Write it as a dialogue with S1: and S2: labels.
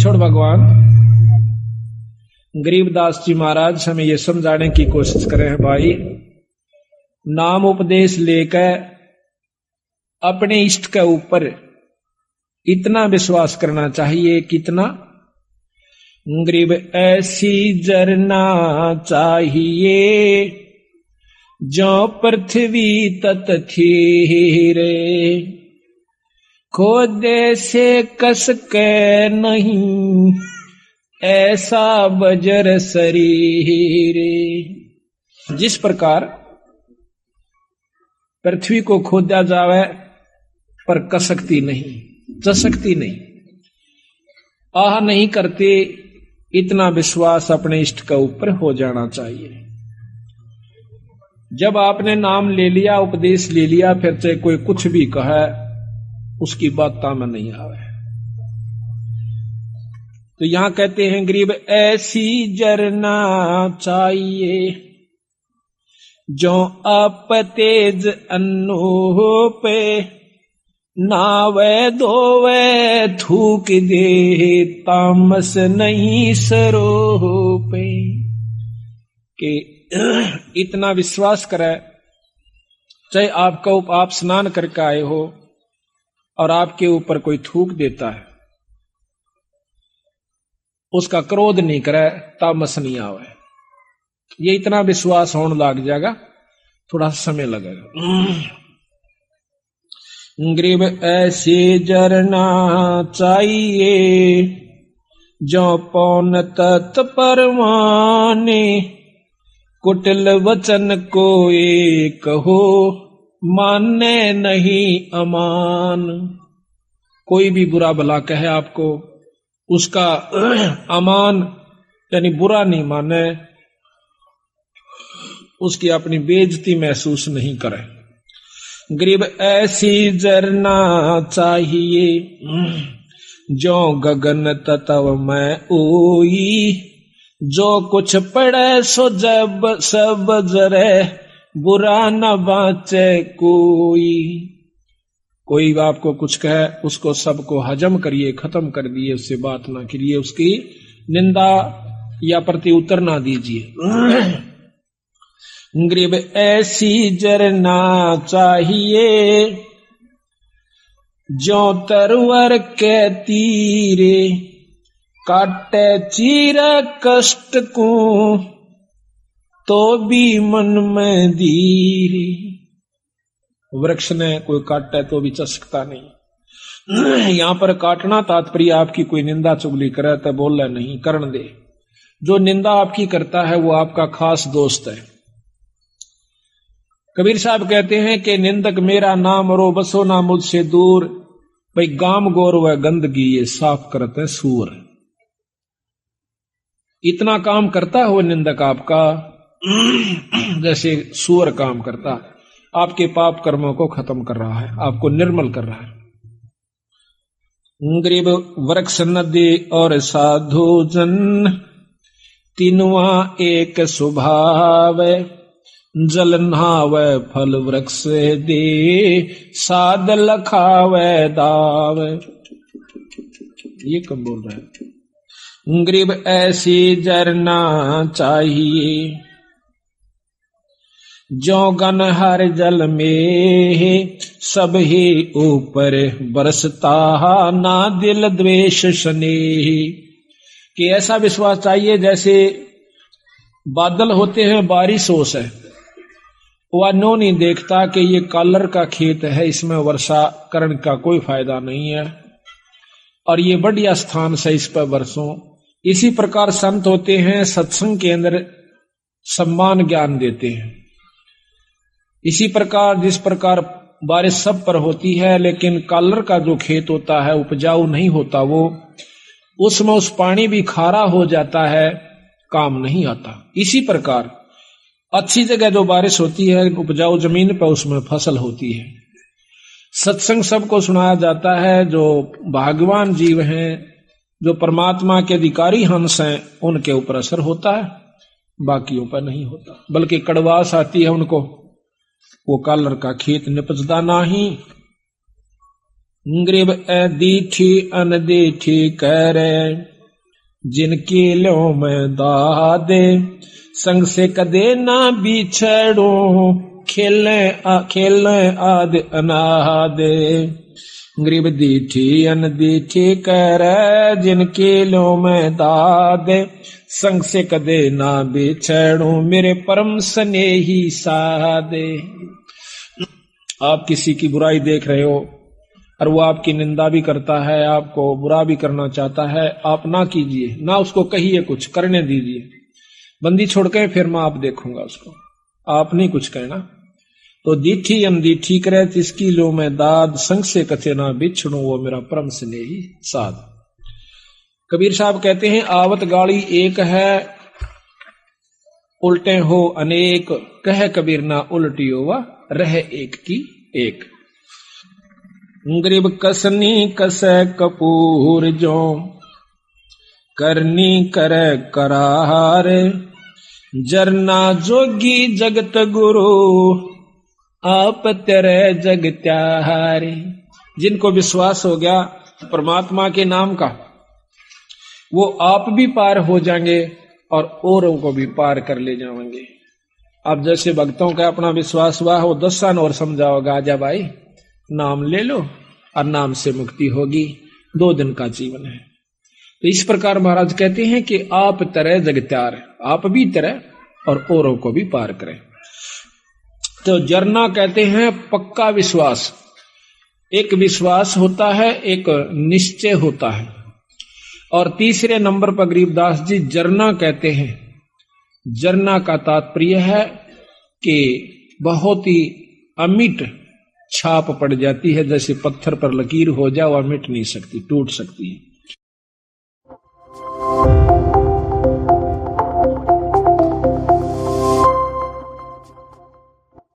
S1: छोड़ भगवान। गरीबदास जी महाराज हमें ये समझाने की कोशिश करे हैं, भाई नाम उपदेश लेकर अपने इष्ट के ऊपर इतना विश्वास करना चाहिए, कितना? गरीब ऐसी जरना चाहिए जो पृथ्वी तत थी रे, खोदे से कस के नहीं ऐसा बजर शरीरे। जिस प्रकार पृथ्वी को खोदा जावे पर कसकती नहीं, चसकती नहीं, आह नहीं करते, इतना विश्वास अपने इष्ट के ऊपर हो जाना चाहिए। जब आपने नाम ले लिया, उपदेश ले लिया, फिर चाहे कोई कुछ भी कहे उसकी बात में नहीं आवे। तो यहां कहते हैं गरीब ऐसी जरना चाहिए जो आप तेज अन्नो पे, नावे धोवे थूक दे तामस नहीं सरो पे। कि इतना विश्वास करे, चाहे आप स्नान करके आए हो और आपके ऊपर कोई थूक देता है, उसका क्रोध नहीं करे, तामस नहीं आवे। ये इतना विश्वास होने लग जाएगा, थोड़ा समय लगेगा। गरीब ऐसी जरना चाहिए जो पौन तत् परवाने, कुटिल वचन को एक हो माने नहीं अमान। कोई भी बुरा भला कहे आपको, उसका अमान यानी बुरा नहीं माने, उसकी अपनी बेइज्जती महसूस नहीं करे। गरीब ऐसी जरना चाहिए जो गगन तत्व में ओई, जो कुछ पड़े सो जब सब जरे बुरा न बाचे कोई। कोई आपको कुछ कहे, उसको सबको हजम करिए, खत्म कर दिए, उससे बात ना करिए, उसकी निंदा या प्रति उत्तर ना दीजिए। गरीब ऐसी जरना चाहिए जो तरवर के तीरे, काटे चीरा कष्ट को तो भी मन में धीरे। वृक्ष ने कोई काटे तो भी चसकता नहीं। यहां पर काटना तात्पर्य आपकी कोई निंदा चुगली करे तो बोले नहीं, करण दे। जो निंदा आपकी करता है वो आपका खास दोस्त है। कबीर साहब कहते हैं कि निंदक मेरा नाम रो बसो ना मुझसे दूर, भाई गाम गौर व गंदगी ये साफ करते हैं सूर। इतना काम करता है वो निंदक आपका जैसे सूअर काम करता, आपके पाप कर्मों को खत्म कर रहा है, आपको निर्मल कर रहा है। गरीब वृक्ष नदी और साधु जन, तीनवा एक स्वभाव, जल नहावे फल वृक्ष दे, साध लखावे दाव। ये कब बोल रहा है? गरीब ऐसी जरना चाहिए जो गन हर जल में, सब ही ऊपर बरसता ना दिल द्वेष स्नेह। कि ऐसा विश्वास चाहिए जैसे बादल होते हैं, बारिश ओस है, वह नो नहीं देखता कि ये कालर का खेत है, इसमें वर्षा करण का कोई फायदा नहीं है और ये बढ़िया स्थान से इस पर बरसों। इसी प्रकार संत होते हैं, सत्संग के अंदर सम्मान ज्ञान देते हैं। इसी प्रकार जिस प्रकार बारिश सब पर होती है, लेकिन कालर का जो खेत होता है उपजाऊ नहीं होता, वो उसमें उस पानी भी खारा हो जाता है, काम नहीं आता। इसी प्रकार अच्छी जगह जो बारिश होती है, उपजाऊ जमीन पर, उसमें फसल होती है। सत्संग सबको सुनाया जाता है, जो भाग्यवान जीव हैं, जो परमात्मा के अधिकारी हंस हैं, उनके ऊपर असर होता है, बाकियों पर नहीं होता। बल्कि कड़वास आती है उनको, वो कालर का खेत निपजदा नाही। गरीब दीठी अनदीठी करे, जिनकी लो मैं दादे, संग से कदे ना बिछड़ो, खेले आद अनादे। गरीब दीठी अन दीठी कर, जिनकी लो मैं दादे, संग से कदे ना बिछड़ो, मेरे परम स्नेही सादे। आप किसी की बुराई देख रहे हो और वो आपकी निंदा भी करता है, आपको बुरा भी करना चाहता है, आप ना कीजिए, ना उसको कहिए, कुछ करने दीजिए। बंदी छोड़ के फिर मैं आप देखूंगा उसको, आप नहीं कुछ कहना। तो दीठी अनदीठी करे, तिसकी लो मैं दाद, संग से कथे ना बिछड़ू, वो मेरा परम स्नेही साध। कबीर साहब कहते हैं, आवत गाड़ी एक है, उल्टे हो अनेक, कह कबीर ना उल्टियो वा, रह एक की एक। गरीब कसनी कस कपूर जो, करनी करे करार, जरना जोगी जगत गुरु, आप तेरे जग त्यारे। जिनको विश्वास हो गया परमात्मा के नाम का, वो आप भी पार हो जाएंगे और औरों को भी पार कर ले जाएंगे। अब जैसे भक्तों का अपना विश्वास हुआ, वो 10 साल और समझाओगा, आजा भाई नाम ले लो और नाम से मुक्ति होगी, 2 दिन का जीवन है। तो इस प्रकार महाराज कहते हैं कि आप तरह जगत्यार, आप भी तरह और औरों को भी पार करें। तो जरना कहते हैं पक्का विश्वास, एक विश्वास होता है, एक निश्चय होता है। और तीसरे नंबर पर गरीबदास जी जरना कहते हैं। जरना का तात्पर्य है कि बहुत ही अमिट छाप पड़ जाती है, जैसे पत्थर पर लकीर हो जाए, वह मिट नहीं सकती, टूट सकती है।